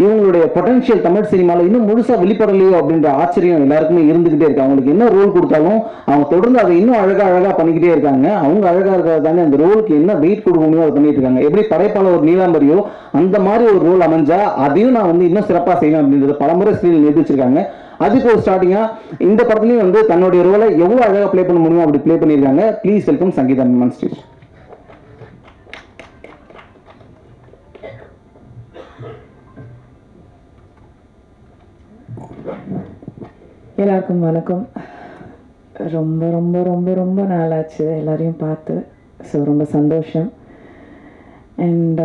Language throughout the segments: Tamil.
இவங்களுடைய பொட்டன்ஷியல் தமிழ் சினிமாவில் இன்னும் முழுசாக வெளிப்படலையோ அப்படின்ற ஆச்சரியம் எல்லாருக்குமே இருந்துகிட்டே இருக்கு. அவங்களுக்கு என்ன ரோல் கொடுத்தாலும் அவங்க தொடர்ந்து அதை இன்னும் அழகாக பண்ணிக்கிட்டே இருக்காங்க. அவங்க அழகாக இருக்கிறது தானே அந்த ரோலுக்கு என்ன வெயிட் கொடுக்கணுமோ அதை பண்ணிட்டு இருக்காங்க. எப்படி படைப்பாளர் ஒரு நீலாம்பரியோ அந்த மாதிரி ஒரு ரோல் அமைஞ்சா அதையும் நான் வந்து இன்னும் சிறப்பாக செய்யணும் அப்படின்றது பலமுறை ஸ்கிரீனில் நிரூபிச்சிருக்காங்க. அதுக்கு ஒரு ஸ்டார்டிங்கா இந்த படத்துலையும் வந்து தன்னுடைய ரோலை எவ்வளோ அழகாக ப்ளே பண்ண முடியுமோ அப்படி ப்ளே பண்ணியிருக்காங்க. Please welcome Sangeetha ma'am stage. எல்லாருக்கும் வணக்கம். ரொம்ப ரொம்ப ரொம்ப ரொம்ப நாளாச்சு எல்லாரையும் பார்த்து. ஸோ ரொம்ப சந்தோஷம். அண்ட்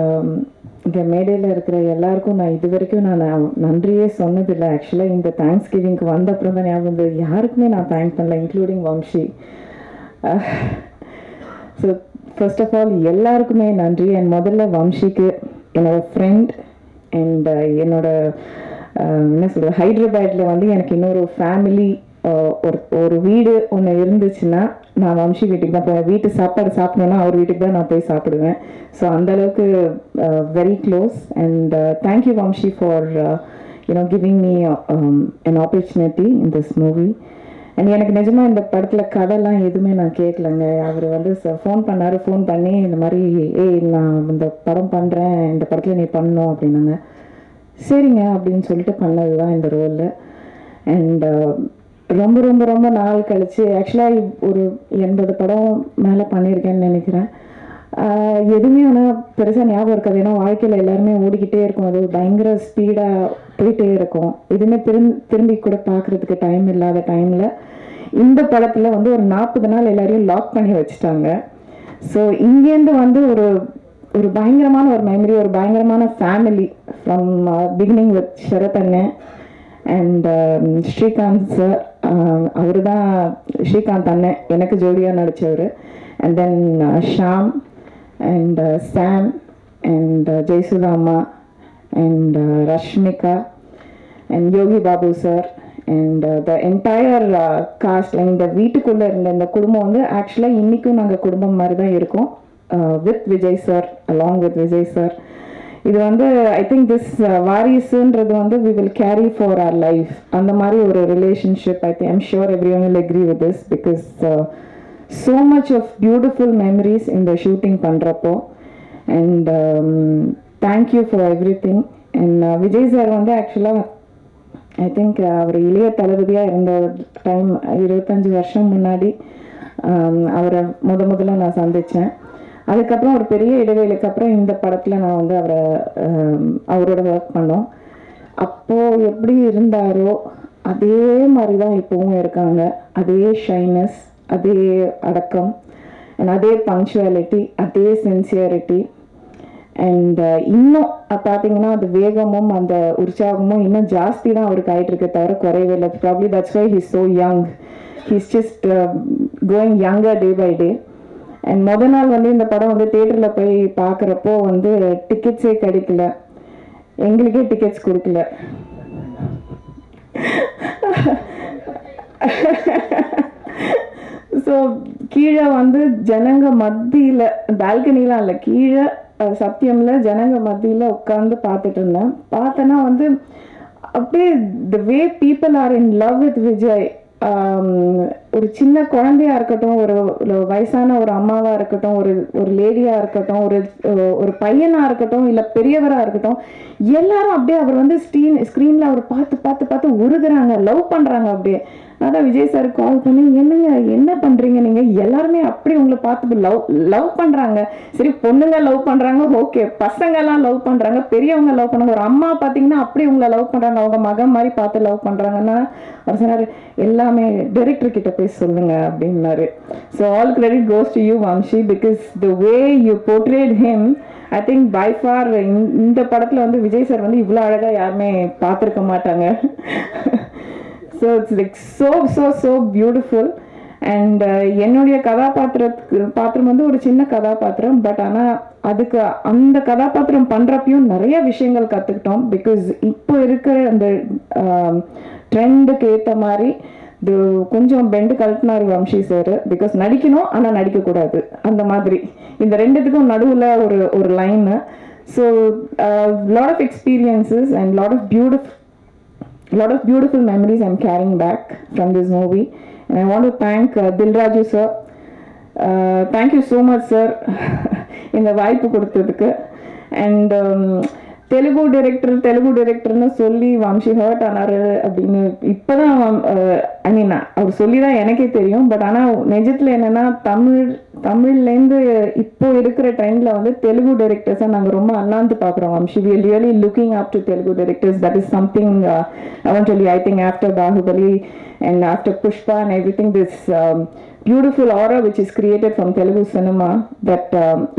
இங்கே மேடையில் இருக்கிற எல்லாருக்கும் நான் இது வரைக்கும் நான் நன்றியே சொன்னதில்லை. ஆக்சுவலாக இந்த தேங்க்ஸ் கிவிங்க்கு வந்த அப்புறம் தான் ஞாபகம் வந்து யாருக்குமே நான் தேங்க் பண்ணல, including Vamshi. So first of all எல்லாருக்குமே நன்றி. அண்ட் முதல்ல வம்ஷிக்கு, என்னோடய ஃப்ரெண்ட் அண்ட் என்னோட என்ன சொல்கிறது, ஹைதராபாத்தில் வந்து எனக்கு இன்னொரு ஃபேமிலி ஒரு வீடு ஒன்று இருந்துச்சுன்னா நான் வம்ஷி வீட்டுக்கு தான் போவேன். வீட்டு சாப்பாடு சாப்பிடணுன்னா அவர் வீட்டுக்கு தான் நான் போய் சாப்பிடுவேன். ஸோ அந்தளவுக்கு very close. And thank you Vamshi for giving me an opportunity in this movie. And எனக்கு நிஜமாக இந்த படத்தில் கதைலாம் எதுவுமே நான் கேட்கலங்க. அவர் வந்து ஃபோன் பண்ணார். ஃபோன் பண்ணி இந்த மாதிரி நான் இந்த படம் பண்ணுறேன், இந்த படத்தில் நீ பண்ணணும் அப்படின்னாங்க. சரிங்க அப்படின்னு சொல்லிட்டு பண்ணது தான் இந்த ரோலில். அண்ட் ரொம்ப ரொம்ப ரொம்ப நாள் கழித்து, ஆக்சுவலாக ஒரு 80 படம் மேலே பண்ணியிருக்கேன்னு நினைக்கிறேன். எதுவுமே ஆனால் பெருசாக ஞாபகம் இருக்காது. ஏன்னா வாழ்க்கையில் எல்லாருமே ஓடிக்கிட்டே இருக்கும், அது பயங்கர ஸ்பீடாக போயிட்டே இருக்கும். எதுவுமே திரும்பி கூட பார்க்குறதுக்கு டைம் இல்லாத டைமில் இந்த படத்தில் வந்து ஒரு 40 நாள் எல்லாரையும் லாக் பண்ணி வச்சுட்டாங்க. ஸோ இங்கேருந்து வந்து ஒரு பயங்கரமான ஒரு மெமரி, ஒரு பயங்கரமான family from beginning with Sharath அண்ணன் அண்ட் ஸ்ரீகாந்த் சார். அவர் தான் ஸ்ரீகாந்த் அண்ணன் எனக்கு ஜோடியாக நடித்தவர். And then Shaam and Sam and Jayasudha அம்மா and Rashmika and Yogi Babu sir and the entire cast. இந்த வீட்டுக்குள்ளே இருந்த இந்த குடும்பம் வந்து ஆக்சுவலாக இன்றைக்கும் நாங்கள் குடும்பம் மாதிரி தான் இருக்கோம். With Vijay sir, along with Vijay sir. இது வந்து ஐ திங்க் திஸ் வாரிசுன்றது வந்து we will carry for our life. அந்த மாதிரி ஒரு relationship I think I'm sure everyone will agree with this because so much of beautiful memories இந்த ஷூட்டிங் பண்ணுறப்போ. And thank you for everything. And Vijay sir வந்து ஆக்சுவலாக ஐ திங்க் அவர் இளைய தளபதியாக இருந்த டைம் 25 வருஷம் முன்னாடி அவரை முதல்ல நான் சந்தித்தேன். அதுக்கப்புறம் ஒரு பெரிய இடைவேளைக்கு அப்புறம் இந்த படத்தில் நான் வந்து அவரோட ஒர்க் பண்ணோம். அப்போது எப்படி இருந்தாரோ அதே மாதிரி தான் இப்போவும் இருக்காங்க. அதே ஷைனஸ், அதே அடக்கம், அதே பங்க்சுவாலிட்டி, அதே சின்சியரிட்டி. அண்ட் இன்னும் பார்த்தீங்கன்னா அந்த வேகமும் அந்த உற்சாகமும் இன்னும் ஜாஸ்தி தான் அவருக்கு ஆகிட்டு இருக்க தவிர குறைவே இல்லை. Probably that's why he's so young. He's just going younger day by day. And முதல் நாள் வந்து இந்த படம் வந்து தியேட்டரில் போய் பார்க்குறப்போ வந்து டிக்கெட்ஸே கிடைக்கல, எங்களுக்கே டிக்கெட்ஸ் கொடுக்கல. ஸோ கீழே வந்து ஜனங்க மத்தியில், பால்கனிலாம் இல்லை, கீழே சத்தியமில் ஜனங்க மத்தியில் உட்காந்து பார்த்துட்டு இருந்தேன். பார்த்தேன்னா வந்து அப்படியே the way people are in love with Vijay. ஒரு சின்ன குழந்தையா இருக்கட்டும், ஒரு வயசான ஒரு அம்மாவாக இருக்கட்டும், ஒரு லேடியாக இருக்கட்டும், ஒரு பையனாக இருக்கட்டும், இல்லை பெரியவராக இருக்கட்டும், எல்லாரும் அப்படியே அவர் வந்து ஸ்க்ரீனில் அவர் பார்த்து உருகுறாங்க, லவ் பண்ணுறாங்க. அப்படியே அதான் விஜய் சார் கால் பண்ணி, என்னங்க என்ன பண்ணுறீங்க நீங்கள், எல்லாருமே அப்படி உங்களை பார்த்து லவ் பண்ணுறாங்க. சரி, பொண்ணுங்க லவ் பண்ணுறாங்க, ஓகே, பசங்கள்லாம் லவ் பண்ணுறாங்க, பெரியவங்க லவ் பண்ணுறாங்க, ஒரு அம்மா பார்த்தீங்கன்னா அப்படி உங்களை லவ் பண்ணுறாங்க, அவங்க மகன் மாதிரி பார்த்து லவ் பண்ணுறாங்கன்னா அவர் சொன்னார், எல்லாமே டைரக்டர் கிட்ட போய் சொல்லுங்க அப்படின்னாரு. So all credit goes to you Vamshi, because the way you portrayed him, I think by far இந்த படத்தில் வந்து விஜய் சார் வந்து இவ்வளோ அழகாக யாருமே பார்த்துருக்க மாட்டாங்க. So it's like so beautiful. And என்னுடைய பாத்திரம் வந்து ஒரு சின்ன கதாபாத்திரம். பட் ஆனால் அதுக்கு அந்த கதாபாத்திரம் பண்ணுறப்பையும் நிறைய விஷயங்கள் கற்றுக்கிட்டோம். பிகாஸ் இப்போ இருக்கிற அந்த ட்ரெண்டுக்கு ஏற்ற மாதிரி இது கொஞ்சம் பெண்டு கழட்டினார் வம்ஷி சார். பிகாஸ் நடிக்கணும் ஆனால் நடிக்கக்கூடாது, அந்த மாதிரி இந்த ரெண்டுத்துக்கும் நடுவில் ஒரு line. So lot of experiences and lot of beautiful memories I'm carrying back from this movie, and I want to thank Dilraju sir. Thank you so much sir இந்த வாய்ப்பு கொடுத்ததுக்கு. அண்ட் தெலுங்கு டைரக்டர்னு சொல்லி வம்சி ஹர்ட் ஆனாரு அப்படின்னு இப்போதான் ஐ மீன் அவர் சொல்லி தான் எனக்கே தெரியும். பட் ஆனால் நிஜத்தில் என்னென்னா தமிழ்லேருந்து இப்போ இருக்கிற ட்ரெண்டில் வந்து தெலுங்கு டைரக்டர்ஸை நாங்கள் ரொம்ப அண்ணாந்து பார்க்குறோம் Vamsi. We are really looking up to Telugu directors. That is something eventually I think after Bahubali and after Pushpa and everything, this beautiful aura which is created from Telugu cinema, that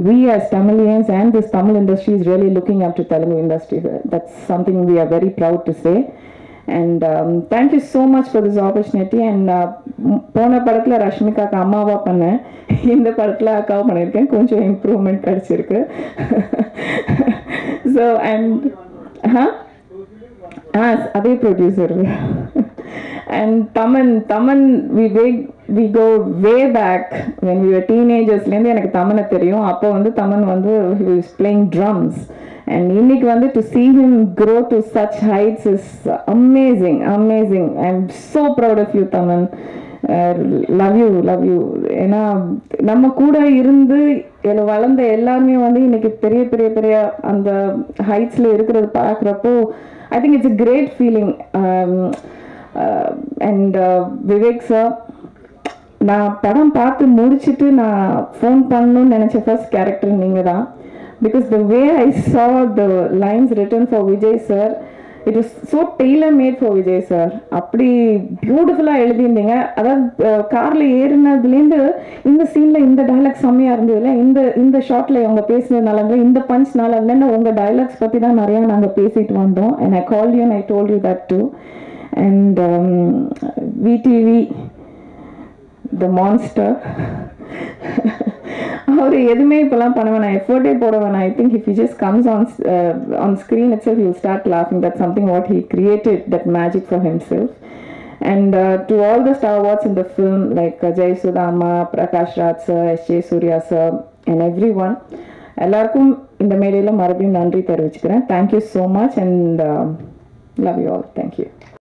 we as Tamilians and this Tamil industry is really looking up to Telugu industry. That's something we are very proud to say. And thank you so much for this opportunity. And போன படத்தில் ரஷ்மிகாக்கு அம்மாவா பண்ணேன், இந்த படத்தில் அக்காவை பண்ணியிருக்கேன். கொஞ்சம் இம்ப்ரூவ்மெண்ட் கிடச்சிருக்கு. ஸோ அண்ட் அதே producer. And Taman, we go way back when we were teenagers. எனக்கு தமனை தெரியும். அப்போ வந்து தமன் வந்து he was playing drums, and இன்னைக்கு வந்து to see him grow to such heights is amazing. I'm so proud of you Taman. love you. ஏன்னா நம்ம கூட இருந்து வளர்ந்த எல்லாருமே வந்து இன்னைக்கு பெரிய அந்த ஹைட்ஸ்ல இருக்கிறது பார்க்குறப்போ I think it's a great feeling. And Vivek sir, நான் படம் பார்த்து முடிச்சுட்டு நான் ஃபோன் பண்ணணும்னு நினச்ச ஃபர்ஸ்ட் கேரக்டர் நீங்கள் தான். Because the way I saw the lines written for Vijay sir, it was so tailor made for Vijay sir. அப்படி பியூட்டிஃபுல்லாக எழுதியிருந்தீங்க. அதாவது காரில் ஏறினதுலேருந்து இந்த சீனில் இந்த டைலாக் செம்மையாக இருந்ததுல, இந்த ஷார்ட்டில் அவங்க பேசுனதுனால இருந்தால், இந்த பஞ்ச்னால இருந்தேன்னா உங்கள் டைலாக்ஸ் பற்றி தான் நிறையா நாங்கள் பேசிட்டு வந்தோம். and I called you and I told you that too. And VTV, the monster, அவர் எதுவுமே இப்போலாம் பண்ண வேணாம், எஃபர்ட்டே போட வேணாம். I think if he just comes on screen itself, he will start laughing. That's something what he created, that magic for himself. And to all the star awards in the film, like Jayasudha Amma, Prakash Raj sir, S.J. Surya sir, and everyone, எல்லாருக்கும் இந்த மேடையில் மறுபடியும் நன்றி தெரிவிச்சுக்கிறேன். Thank you so much, and love you all. Thank you.